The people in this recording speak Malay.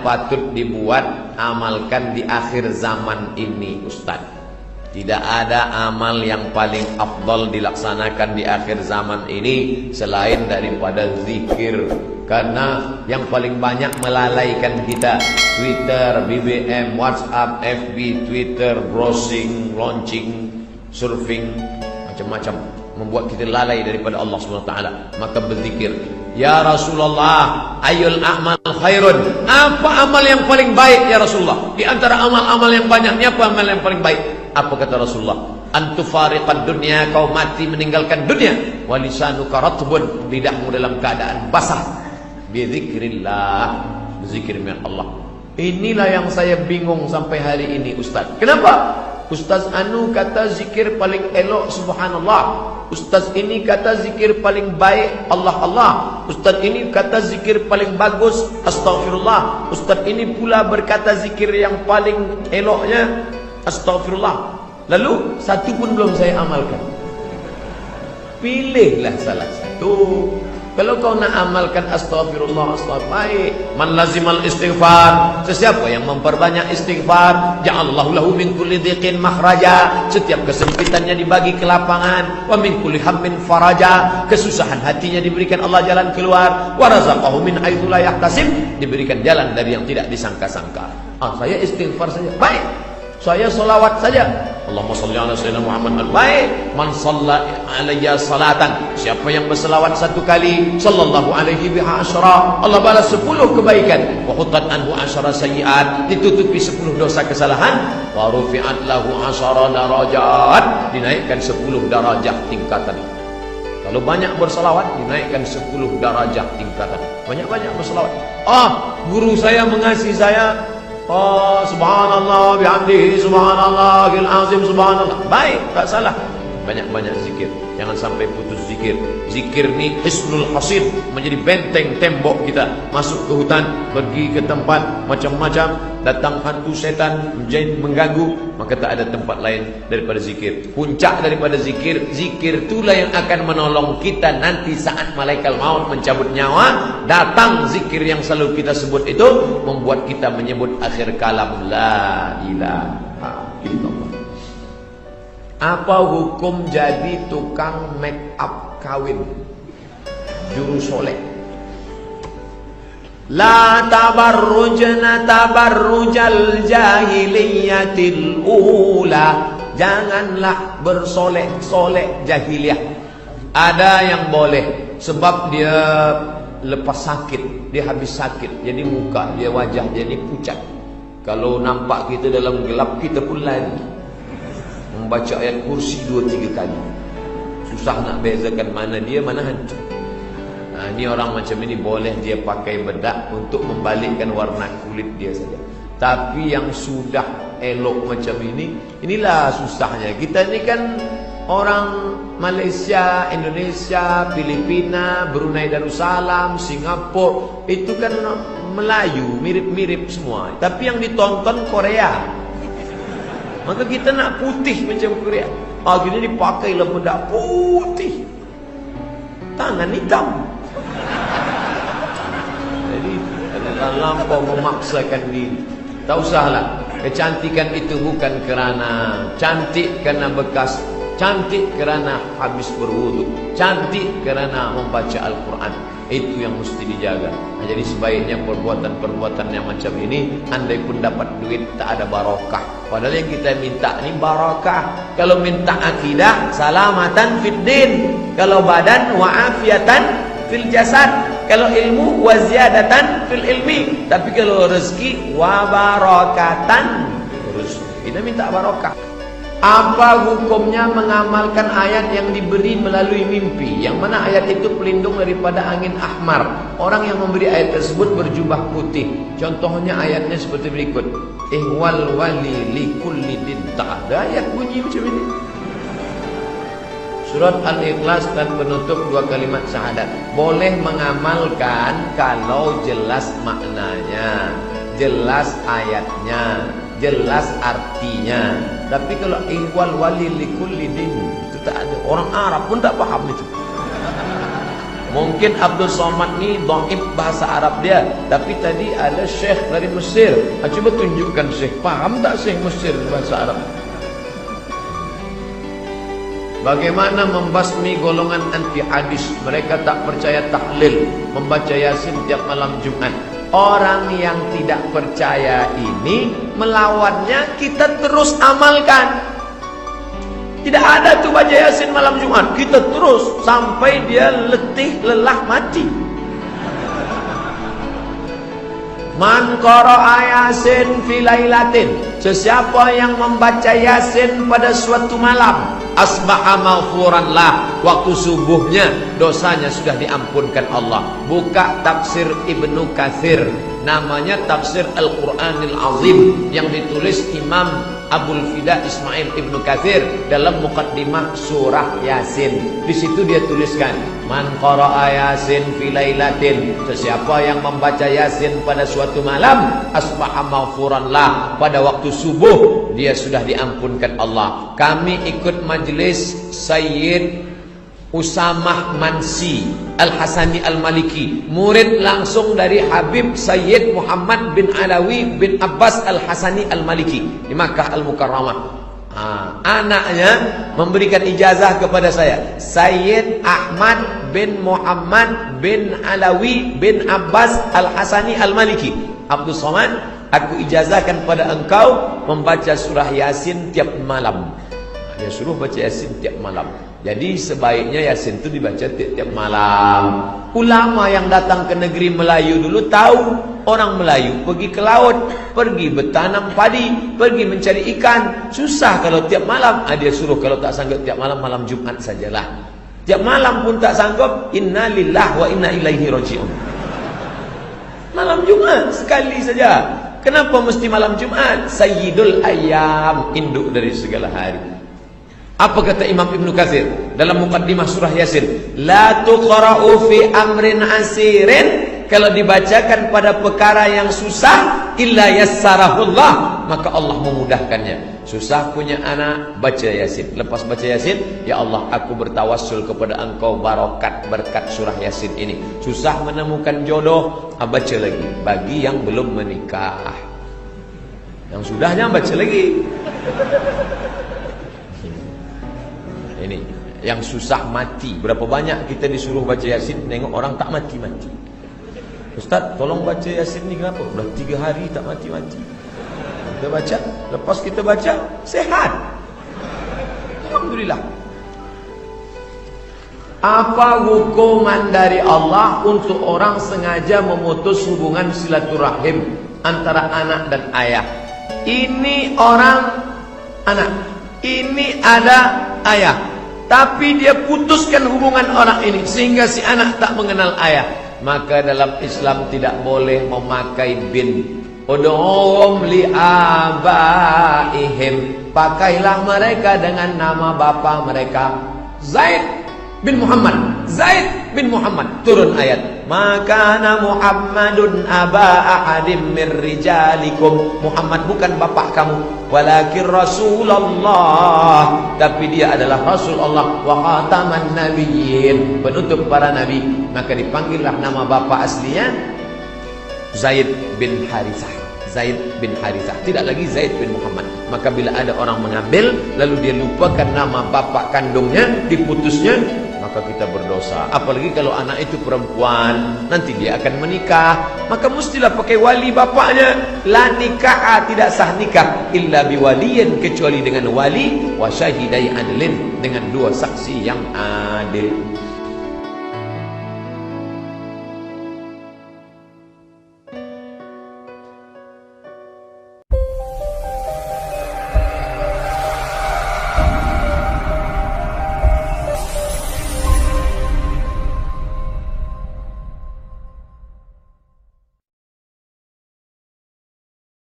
patut dibuat, amalkan di akhir zaman ini Ustaz. Tidak ada amal yang paling afdal dilaksanakan di akhir zaman ini selain daripada zikir. Karena yang paling banyak melalaikan kita Twitter, BBM, WhatsApp, FB, Twitter, browsing, launching, surfing, macam-macam, membuat kita lalai daripada Allah SWT. Maka berzikir. Ya Rasulullah, ayul a'mal khairun. Apa amal yang paling baik ya Rasulullah? Di antara amal-amal yang banyak ni, apa amal yang paling baik? Apa kata Rasulullah? Antufariqad dunya, kau mati meninggalkan dunia. Walisanuka ratbun, lidahmu dalam keadaan basah. Bizikrillah, berzikir dengan Allah. Inilah yang saya bingung sampai hari ini Ustaz. Kenapa? Ustaz Anu kata zikir paling elok subhanallah. Ustaz ini kata zikir paling baik Allah Allah. Ustaz ini kata zikir paling bagus astaghfirullah. Ustaz ini pula berkata zikir yang paling eloknya astaghfirullah. Lalu satu pun belum saya amalkan. Pilihlah salah satu. Kalau kau nak amalkan astaghfirullah, baik. Man lazimal istighfar, sesiapa yang memperbanyak istighfar, ja'alallahu lahu min kulli dhiqin makhraja, setiap kesempitannya dibagi kelapangan, wa min kulli hammin faraja, kesusahan hatinya diberikan Allah jalan keluar, wa razaqahu min haitsu la yahtasib, diberikan jalan dari yang tidak disangka-sangka. Saya istighfar saja, baik. Saya solawat saja. Allahumma salli ala sayyidina Muhammad al-baik. Man shalla alayya salatan, siapa yang berselawat satu kali, sallallahu alaihi biha asyara, Allah balas 10 kebaikan. Wa hutat anhu asyara sayyiat, ditutupi 10 dosa kesalahan. Wa rufi'at lahu asyara darajat, dinaikkan 10 darajat tingkatan. Kalau banyak berselawat, dinaikkan 10 darajat tingkatan. Banyak-banyak berselawat. Guru saya mengasihi saya. Subhanallah bihamdihi, subhanallahil azim, subhanallah. Baik, tak salah. Banyak-banyak zikir. Jangan sampai putus zikir. Zikir ni hisnul hasid, menjadi benteng tembok kita. Masuk ke hutan, pergi ke tempat macam-macam, datang hantu setan mengganggu, maka tak ada tempat lain daripada zikir. Puncak daripada zikir, zikir itulah yang akan menolong kita nanti saat malaikat maut mencabut nyawa. Datang zikir yang selalu kita sebut itu, membuat kita menyebut akhir kalam la ilaha illallah. Apa hukum jadi tukang make up kawin, juru soleh? La tabarrujna tabarrujal jahiliyatil ula, janganlah bersolek-solek jahiliyah. Ada yang boleh sebab dia lepas sakit, dia habis sakit, jadi muka dia, wajah jadi pucat. Kalau nampak kita dalam gelap, kita pun lari. Membaca ayat kursi 2-3 kali, susah nak bezakan mana dia mana hantu. Ini orang macam ini boleh dia pakai bedak untuk membalikkan warna kulit dia saja. Tapi yang sudah elok macam ini, inilah susahnya. Kita ni kan orang Malaysia, Indonesia, Filipina, Brunei Darussalam, Singapura, itu kan Melayu, mirip-mirip semua. Tapi yang ditonton Korea. Maka kita nak putih macam Korea. Gini dipakailah bedak putih, tangan hitam. Jadi jangan lampau memaksakan diri. Tak usahlah. Kecantikan itu bukan kerana cantik kerana bekas, cantik kerana habis berwudu, cantik kerana membaca Al-Quran. Itu yang mesti dijaga. Jadi sebaiknya perbuatan-perbuatan yang macam ini, andai pun dapat duit, tak ada barokah. Padahal yang kita minta ni barakah. Kalau minta akidah, salamatan fid din. Kalau badan, wa'afiatan fil jasad. Kalau ilmu, waziyadatan fil ilmi. Tapi kalau rezeki, wa barakatan. Kita minta barokah. Apa hukumnya mengamalkan ayat yang diberi melalui mimpi, yang mana ayat itu pelindung daripada angin ahmar? Orang yang memberi ayat tersebut berjubah putih. Contohnya ayatnya seperti berikut. Ihwal wali likulli din. Tak ada ayat bunyi macam ini. Surat Al-Ikhlas dan penutup 2 kalimat syahadat. Boleh mengamalkan kalau jelas maknanya, jelas ayatnya, jelas artinya. Tapi kalau ihwal wali likulli din, itu tak ada. Orang Arab pun tak paham itu. Mungkin Abdul Somad ni dhaif bahasa Arab dia, tapi tadi ada syekh dari Mesir. Cuba tunjukkan syekh, faham tak syekh Mesir bahasa Arab? Bagaimana membasmi golongan anti hadis? Mereka tak percaya tahlil, membaca Yasin tiap malam Jumat. Orang yang tidak percaya ini, melawannya kita terus amalkan. Tidak ada tuh baca Yasin malam Jumat, kita terus sampai dia letih, lelah, mati. Man qara'a Yasin fi lailatin, sesiapa yang membaca Yasin pada suatu malam, asbaha maghfuran lah, waktu subuhnya dosanya sudah diampunkan Allah. Buka tafsir Ibnu Katsir, namanya tafsir Al-Qur'anil Azim, yang ditulis Imam Abul Fida Ismail Ibnu Katsir dalam muqaddimah surah Yasin. Di situ dia tuliskan, man qara'a Yasin fi lailatin, sesiapa yang membaca Yasin pada suatu malam, asbaha maghfuran lah, pada waktu subuh dia sudah diampunkan Allah. Kami ikut majlis Sayyid Usamah Mansi Al-Hasani Al-Maliki, murid langsung dari Habib Sayyid Muhammad bin Alawi bin Abbas Al-Hasani Al-Maliki di Makkah Al-Mukarramah. Anaknya memberikan ijazah kepada saya, Sayyid Ahmad bin Muhammad bin Alawi bin Abbas Al-Hasani Al-Maliki. Abdul Somad, aku ijazahkan pada engkau membaca surah Yasin tiap malam. Dia suruh baca Yasin tiap malam. Jadi sebaiknya Yasin itu dibaca tiap malam. Ulama yang datang ke negeri Melayu dulu tahu, orang Melayu pergi ke laut, pergi bertanam padi, pergi mencari ikan. Susah kalau tiap malam. Dia suruh kalau tak sanggup tiap malam, malam Jumat sajalah. Tiap malam pun tak sanggup, inna lillahi wa inna ilaihi raji'un. Malam Jumat sekali saja. Kenapa mesti malam Jumat? Sayyidul ayyam, induk dari segala hari. Apa kata Imam Ibnu Katsir dalam muqaddimah surah Yasin? La tuqra'u fi amrin asirin, kalau dibacakan pada perkara yang susah, illa yassarahullah, maka Allah memudahkannya. Susah punya anak, baca Yasin. Lepas baca Yasin, ya Allah, aku bertawassul kepada engkau berkat surah Yasin ini. Susah menemukan jodoh, baca lagi. Bagi yang belum menikah, yang sudahnya baca lagi. Ini yang susah mati. Berapa banyak kita disuruh baca Yasin, tengok orang tak mati-mati. Ustaz, tolong baca Yasin ni, kenapa? Dah 3 hari tak mati-mati. Kita baca, lepas kita baca, sehat. Alhamdulillah. Apa hukuman dari Allah untuk orang sengaja memutus hubungan silaturahim antara anak dan ayah? Ini orang anak, ini ada ayah, tapi dia putuskan hubungan orang ini sehingga si anak tak mengenal ayah. Maka dalam Islam tidak boleh memakai bin. Ud'uhum li'abaihim, pakailah mereka dengan nama bapa mereka. Zaid bin Muhammad, Zaid bin Muhammad. Turun ayat, makana Muhammadun aba ahadim min rijalikum, Muhammad bukan bapak kamu, walakin Rasulullah, tapi dia adalah Rasul Allah, wa khataman nabiyyin, penutup para nabi. Maka dipanggillah nama bapak aslinya Zaid bin Harithah, Zaid bin Harithah, tidak lagi Zaid bin Muhammad. Maka bila ada orang mengambil lalu dia lupakan nama bapak kandungnya, diputusnya, maka kita berdosa. Apalagi kalau anak itu perempuan, nanti dia akan menikah, maka mestilah pakai wali bapaknya. La nikah, tidak sah nikah illa biwaliyin, kecuali dengan wali, wa syahidai adlin, dengan 2 saksi yang adil.